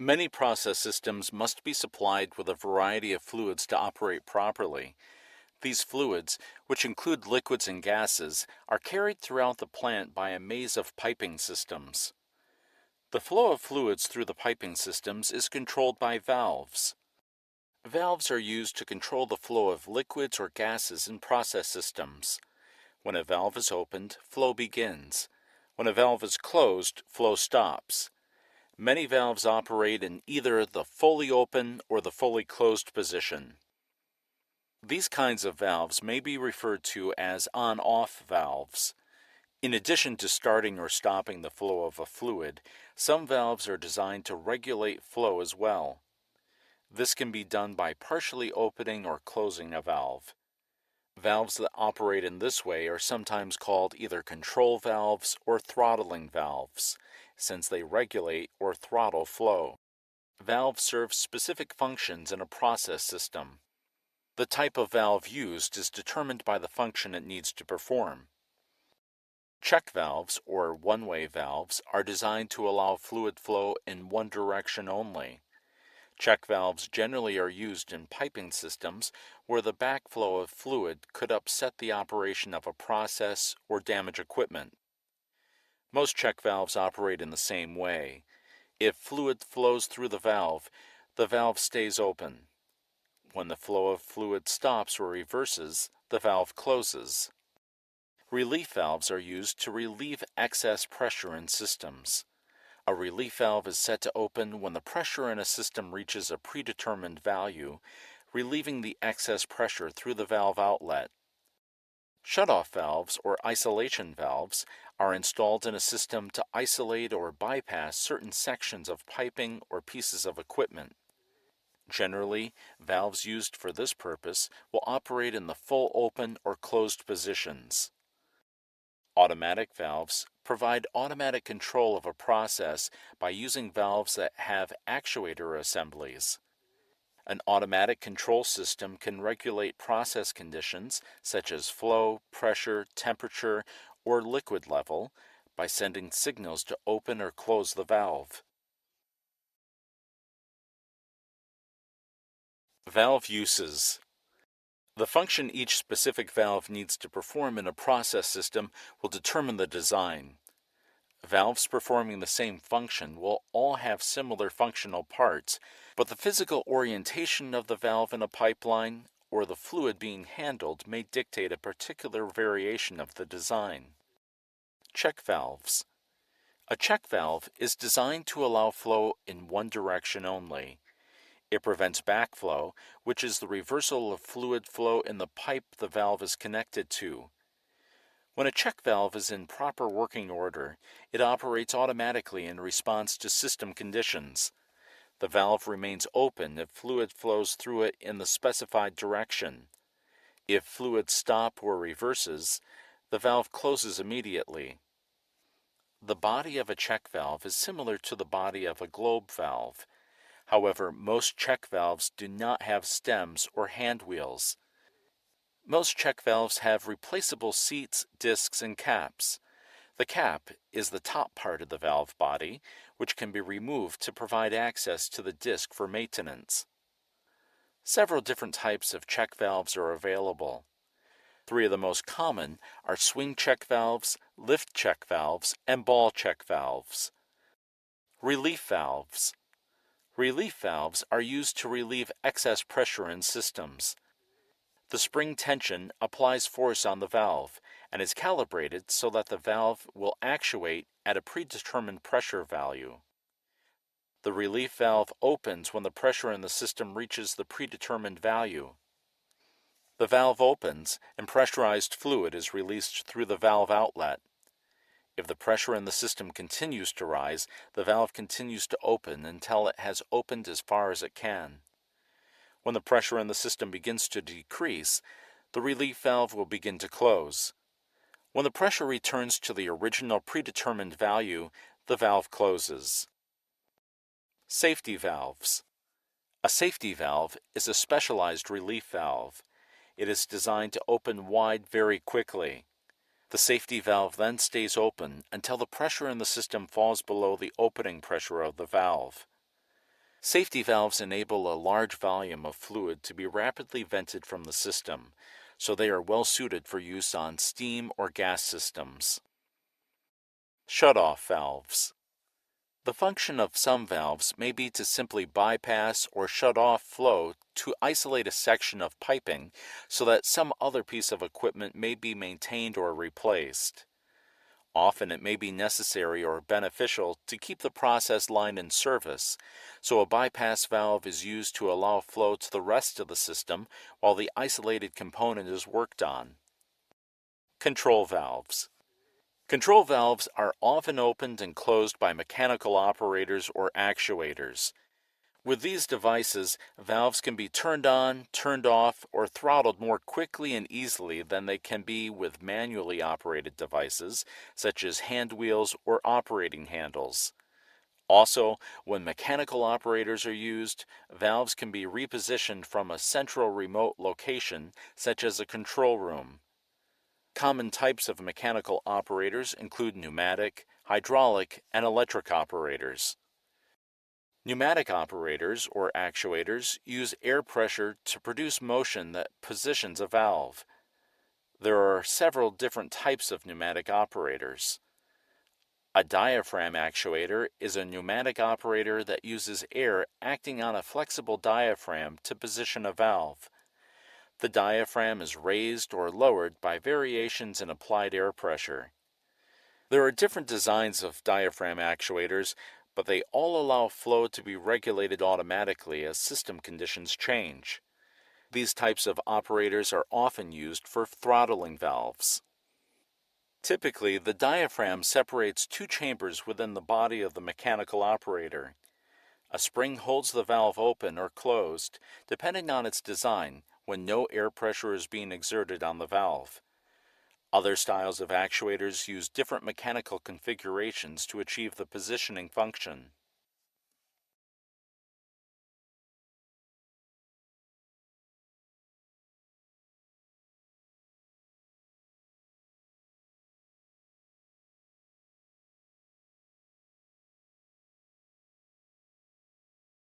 Many process systems must be supplied with a variety of fluids to operate properly. These fluids, which include liquids and gases, are carried throughout the plant by a maze of piping systems. The flow of fluids through the piping systems is controlled by valves. Valves are used to control the flow of liquids or gases in process systems. When a valve is opened, flow begins. When a valve is closed, flow stops. Many valves operate in either the fully open or the fully closed position. These kinds of valves may be referred to as on-off valves. In addition to starting or stopping the flow of a fluid, some valves are designed to regulate flow as well. This can be done by partially opening or closing a valve. Valves that operate in this way are sometimes called either control valves or throttling valves, since they regulate or throttle flow. Valves serve specific functions in a process system. The type of valve used is determined by the function it needs to perform. Check valves, or one-way valves, are designed to allow fluid flow in one direction only. Check valves generally are used in piping systems where the backflow of fluid could upset the operation of a process or damage equipment. Most check valves operate in the same way. If fluid flows through the valve stays open. When the flow of fluid stops or reverses, the valve closes. Relief valves are used to relieve excess pressure in systems. A relief valve is set to open when the pressure in a system reaches a predetermined value, relieving the excess pressure through the valve outlet. Shutoff valves, or isolation valves, are installed in a system to isolate or bypass certain sections of piping or pieces of equipment. Generally, valves used for this purpose will operate in the full open or closed positions. Automatic valves provide automatic control of a process by using valves that have actuator assemblies. An automatic control system can regulate process conditions such as flow, pressure, temperature, or liquid level by sending signals to open or close the valve. Valve uses. The function each specific valve needs to perform in a process system will determine the design. Valves performing the same function will all have similar functional parts, but the physical orientation of the valve in a pipeline or the fluid being handled may dictate a particular variation of the design. Check valves. A check valve is designed to allow flow in one direction only. It prevents backflow, which is the reversal of fluid flow in the pipe the valve is connected to. When a check valve is in proper working order, it operates automatically in response to system conditions. The valve remains open if fluid flows through it in the specified direction. If fluid stops or reverses, the valve closes immediately. The body of a check valve is similar to the body of a globe valve. However, most check valves do not have stems or hand wheels. Most check valves have replaceable seats, discs, and caps. The cap is the top part of the valve body, which can be removed to provide access to the disc for maintenance. Several different types of check valves are available. Three of the most common are swing check valves, lift check valves, and ball check valves. Relief valves. Relief valves are used to relieve excess pressure in systems. The spring tension applies force on the valve and is calibrated so that the valve will actuate at a predetermined pressure value. The relief valve opens when the pressure in the system reaches the predetermined value. The valve opens and pressurized fluid is released through the valve outlet. If the pressure in the system continues to rise, the valve continues to open until it has opened as far as it can. When the pressure in the system begins to decrease, the relief valve will begin to close. When the pressure returns to the original predetermined value, the valve closes. Safety valves. A safety valve is a specialized relief valve. It is designed to open wide very quickly. The safety valve then stays open until the pressure in the system falls below the opening pressure of the valve. Safety valves enable a large volume of fluid to be rapidly vented from the system, so they are well suited for use on steam or gas systems. Shut-off valves. The function of some valves may be to simply bypass or shut off flow to isolate a section of piping so that some other piece of equipment may be maintained or replaced. Often it may be necessary or beneficial to keep the process line in service, so a bypass valve is used to allow flow to the rest of the system while the isolated component is worked on. Control valves. Control valves are often opened and closed by mechanical operators or actuators. With these devices, valves can be turned on, turned off, or throttled more quickly and easily than they can be with manually operated devices, such as hand wheels or operating handles. Also, when mechanical operators are used, valves can be repositioned from a central remote location, such as a control room. Common types of mechanical operators include pneumatic, hydraulic, and electric operators. Pneumatic operators, or actuators, use air pressure to produce motion that positions a valve. There are several different types of pneumatic operators. A diaphragm actuator is a pneumatic operator that uses air acting on a flexible diaphragm to position a valve. The diaphragm is raised or lowered by variations in applied air pressure. There are different designs of diaphragm actuators, but they all allow flow to be regulated automatically as system conditions change. These types of operators are often used for throttling valves. Typically, the diaphragm separates two chambers within the body of the mechanical operator. A spring holds the valve open or closed, depending on its design, when no air pressure is being exerted on the valve. Other styles of actuators use different mechanical configurations to achieve the positioning function.